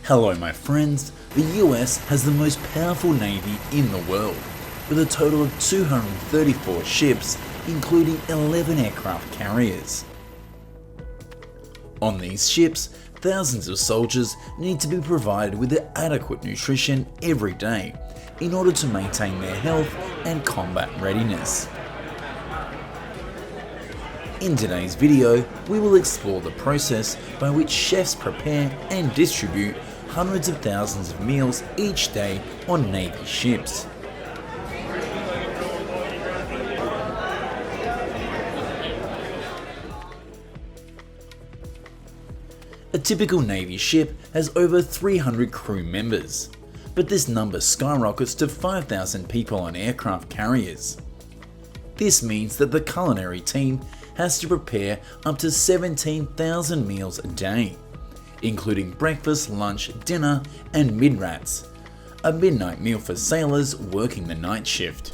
Hello my friends, the US has the most powerful navy in the world, with a total of 234 ships, including 11 aircraft carriers. On these ships, thousands of soldiers need to be provided with adequate nutrition every day in order to maintain their health and combat readiness. In today's video, we will explore the process by which chefs prepare and distribute hundreds of thousands of meals each day on Navy ships. A typical Navy ship has over 300 crew members, but this number skyrockets to 5,000 people on aircraft carriers. This means that the culinary team has to prepare up to 17,000 meals a day, including breakfast, lunch, dinner, and midrats, a midnight meal for sailors working the night shift.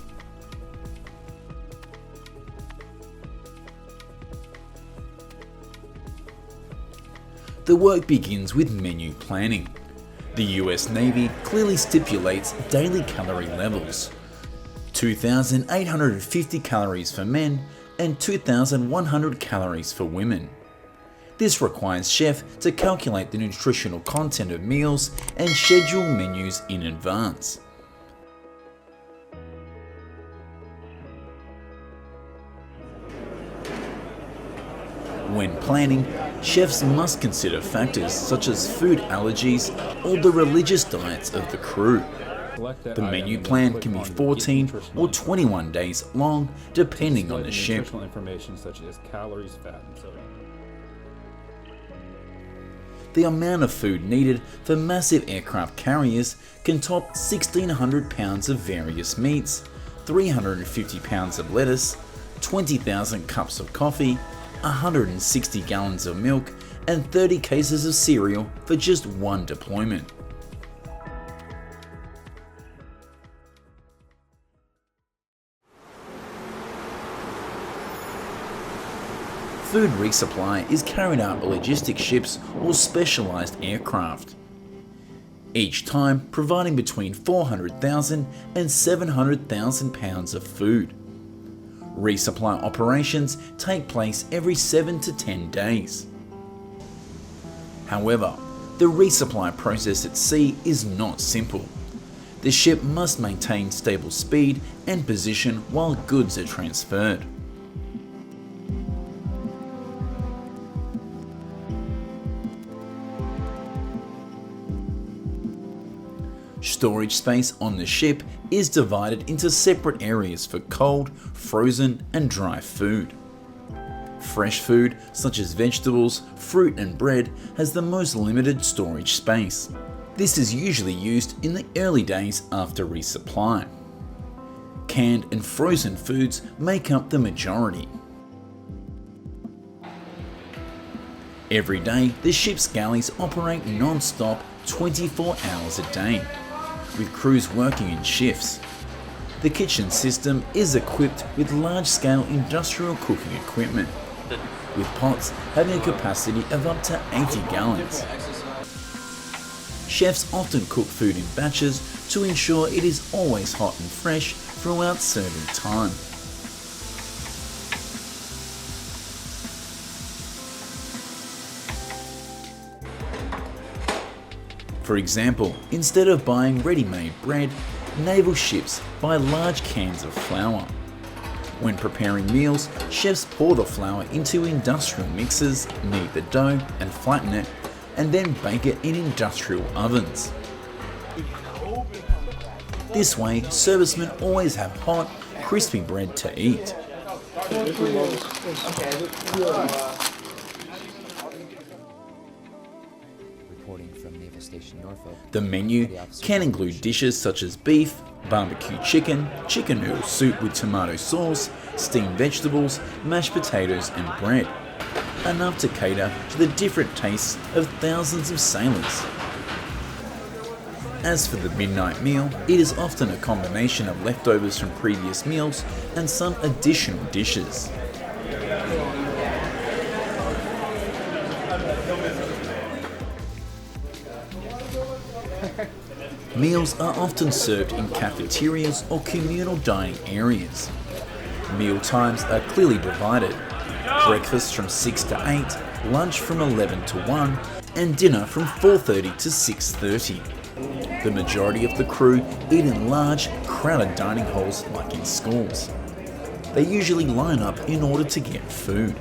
The work begins with menu planning. The US Navy clearly stipulates daily calorie levels: 2,850 calories for men and 2,100 calories for women. This requires chefs to calculate the nutritional content of meals and schedule menus in advance. When planning, chefs must consider factors such as food allergies or the religious diets of the crew. The menu plan can be 14 or 21 days long, depending on the ship. Information such as calories, fat, and sodium. The amount of food needed for massive aircraft carriers can top 1,600 pounds of various meats, 350 pounds of lettuce, 20,000 cups of coffee, 160 gallons of milk, and 30 cases of cereal for just one deployment. Food resupply is carried out by logistic ships or specialised aircraft, each time providing between 400,000 and 700,000 pounds of food. Resupply operations take place every 7 to 10 days. However, the resupply process at sea is not simple. The ship must maintain stable speed and position while goods are transferred. Storage space on the ship is divided into separate areas for cold, frozen, and dry food. Fresh food, such as vegetables, fruit, and bread, has the most limited storage space. This is usually used in the early days after resupply. Canned and frozen foods make up the majority. Every day, the ship's galleys operate non-stop 24 hours a day, with crews working in shifts. The kitchen system is equipped with large-scale industrial cooking equipment, with pots having a capacity of up to 80 gallons. Chefs often cook food in batches to ensure it is always hot and fresh throughout serving time. For example, instead of buying ready-made bread, naval ships buy large cans of flour. When preparing meals, chefs pour the flour into industrial mixers, knead the dough and flatten it, and then bake it in industrial ovens. This way, servicemen always have hot, crispy bread to eat. The menu can include dishes such as beef, barbecue chicken, chicken noodle soup with tomato sauce, steamed vegetables, mashed potatoes, and bread, enough to cater to the different tastes of thousands of sailors. As for the midnight meal, it is often a combination of leftovers from previous meals and some additional dishes. Meals are often served in cafeterias or communal dining areas. Meal times are clearly divided. Breakfast from 6 to 8, lunch from 11 to 1, and dinner from 4:30 to 6:30. The majority of the crew eat in large, crowded dining halls like in schools. They usually line up in order to get food.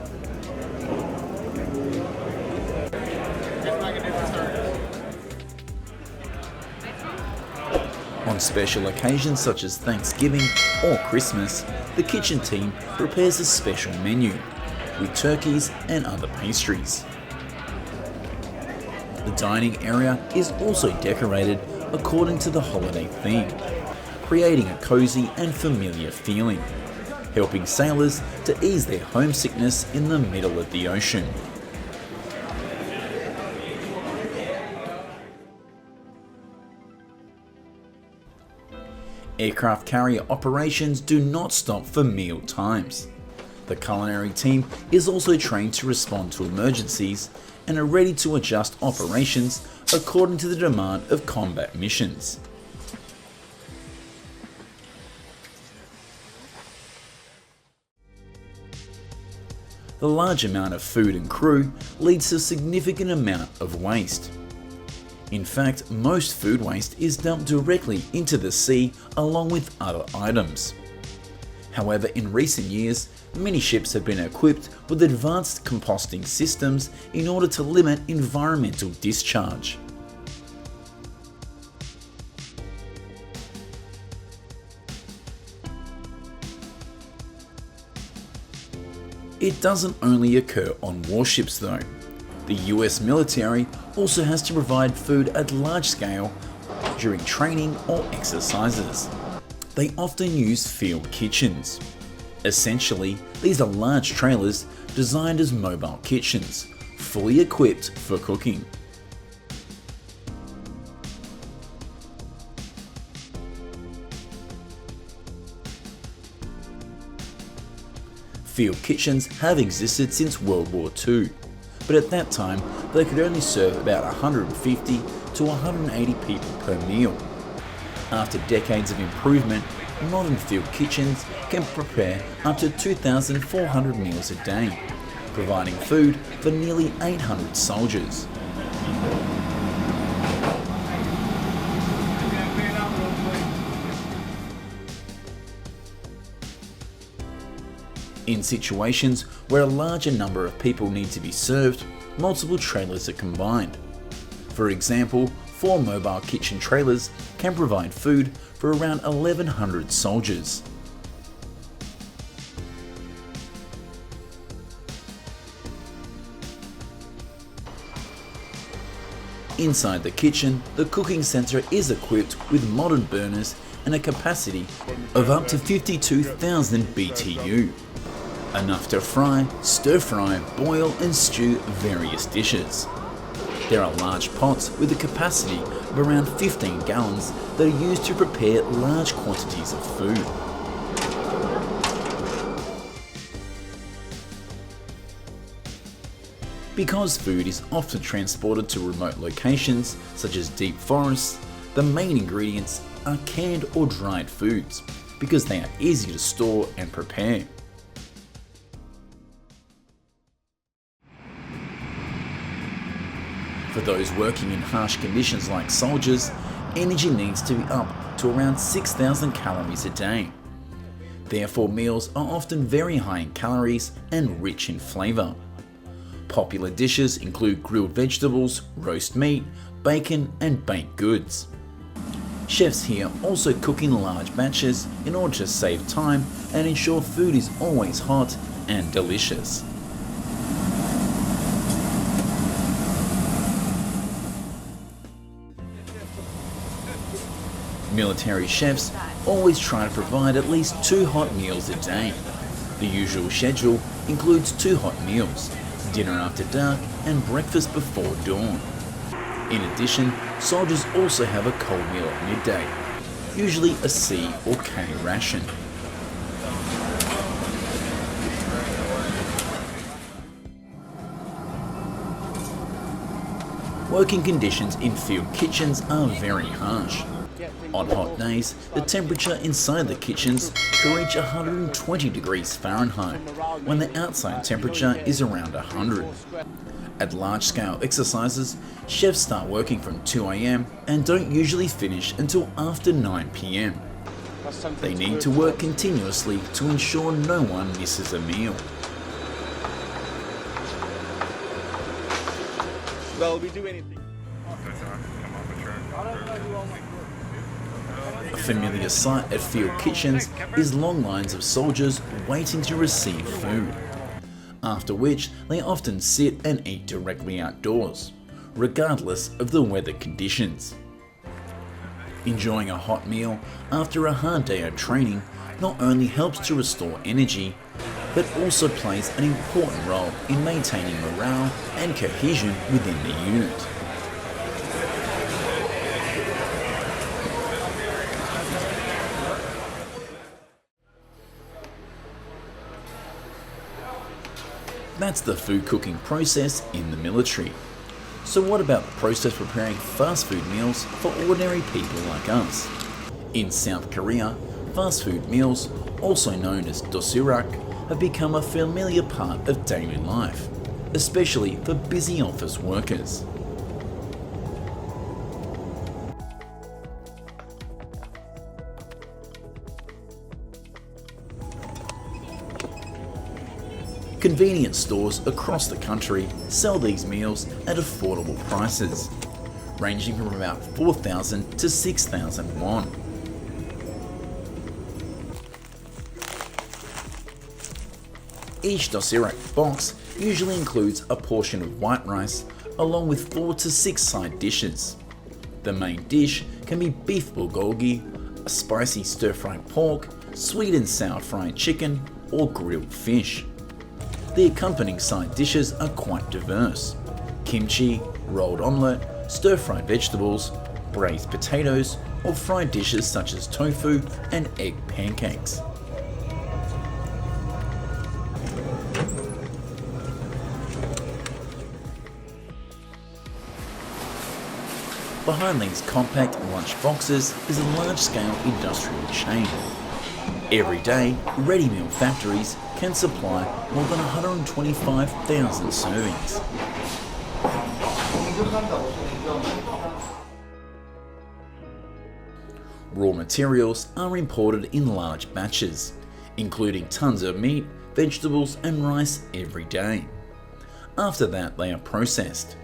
On special occasions such as Thanksgiving or Christmas, the kitchen team prepares a special menu with turkeys and other pastries. The dining area is also decorated according to the holiday theme, creating a cozy and familiar feeling, helping sailors to ease their homesickness in the middle of the ocean. Aircraft carrier operations do not stop for meal times. The culinary team is also trained to respond to emergencies and are ready to adjust operations according to the demand of combat missions. The large amount of food and crew leads to a significant amount of waste. In fact, most food waste is dumped directly into the sea along with other items. However, in recent years, many ships have been equipped with advanced composting systems in order to limit environmental discharge. It doesn't only occur on warships though. The US military also has to provide food at large scale during training or exercises. They often use field kitchens. Essentially, these are large trailers designed as mobile kitchens, fully equipped for cooking. Field kitchens have existed since World War II, but at that time they could only serve about 150 to 180 people per meal. After decades of improvement, modern field kitchens can prepare up to 2,400 meals a day, providing food for nearly 800 soldiers. In situations where a larger number of people need to be served, multiple trailers are combined. For example, 4 mobile kitchen trailers can provide food for around 1,100 soldiers. Inside the kitchen, the cooking center is equipped with modern burners and a capacity of up to 52,000 BTU. Enough to fry, stir fry, boil and stew various dishes. There are large pots with a capacity of around 15 gallons that are used to prepare large quantities of food. Because food is often transported to remote locations such as deep forests, the main ingredients are canned or dried foods because they are easy to store and prepare. For those working in harsh conditions like soldiers, energy needs to be up to around 6,000 calories a day. Therefore, meals are often very high in calories and rich in flavour. Popular dishes include grilled vegetables, roast meat, bacon and baked goods. Chefs here also cook in large batches in order to save time and ensure food is always hot and delicious. Military chefs always try to provide at least 2 hot meals a day. The usual schedule includes 2 hot meals, dinner after dark and breakfast before dawn. In addition, soldiers also have a cold meal at midday, usually a C or K ration. Working conditions in field kitchens are very harsh. On hot days, the temperature inside the kitchens can reach 120 degrees Fahrenheit, when the outside temperature is around 100. At large-scale exercises, chefs start working from 2 AM and don't usually finish until after 9 PM. They need to work continuously to ensure no one misses a meal. Well, we do anything. A familiar sight at field kitchens is long lines of soldiers waiting to receive food, after which they often sit and eat directly outdoors, regardless of the weather conditions. Enjoying a hot meal after a hard day of training not only helps to restore energy, but also plays an important role in maintaining morale and cohesion within the unit. That's the food cooking process in the military. So what about the process of preparing fast food meals for ordinary people like us? In South Korea, fast food meals, also known as dosurak, have become a familiar part of daily life, especially for busy office workers. Convenience stores across the country sell these meals at affordable prices, ranging from about 4,000 to 6,000 won. Each dosurak box usually includes a portion of white rice along with 4 to 6 side dishes. The main dish can be beef bulgogi, a spicy stir-fried pork, sweet and sour fried chicken, or grilled fish. The accompanying side dishes are quite diverse: kimchi, rolled omelette, stir-fried vegetables, braised potatoes, or fried dishes such as tofu and egg pancakes. Behind these compact lunch boxes is a large-scale industrial chain. Every day, ready meal factories can supply more than 125,000 servings. Raw materials are imported in large batches, including tons of meat, vegetables and rice every day. After that, they are processed.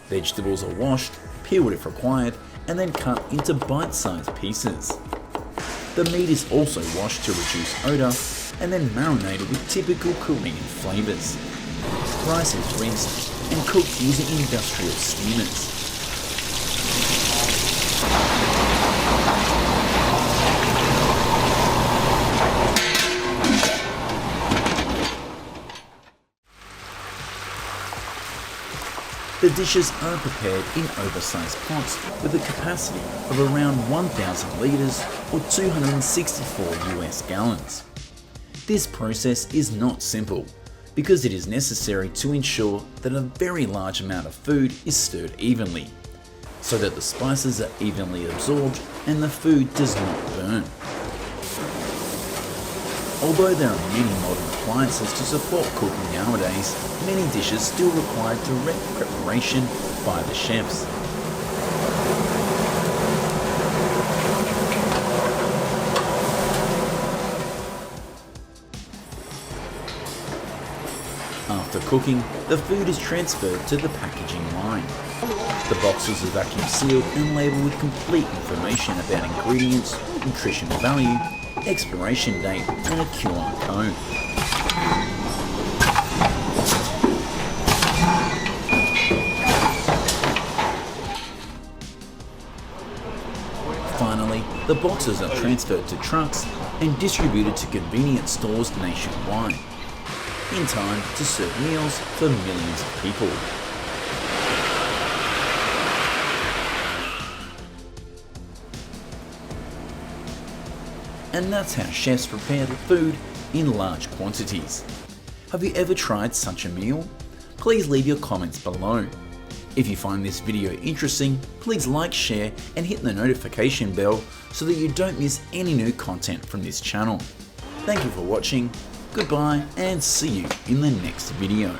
Vegetables are washed, peeled if required, and then cut into bite-sized pieces. The meat is also washed to reduce odour and then marinated with typical Korean flavours. Rice is rinsed and cooked using industrial steamers. The dishes are prepared in oversized pots with a capacity of around 1,000 litres or 264 US gallons. This process is not simple because it is necessary to ensure that a very large amount of food is stirred evenly, so that the spices are evenly absorbed and the food does not burn. Although there are many modern appliances to support cooking nowadays, many dishes still require direct preparation by the chefs. After cooking, the food is transferred to the packaging line. The boxes are vacuum sealed and labelled with complete information about ingredients, nutritional value, expiration date and a QR code. Finally, the boxes are transferred to trucks and distributed to convenience stores nationwide, in time to serve meals for millions of people. and that's how chefs prepare the food in large quantities. Have you ever tried such a meal? Please leave your comments below. If you find this video interesting, please like, share and hit the notification bell so that you don't miss any new content from this channel. Thank you for watching, goodbye and see you in the next video.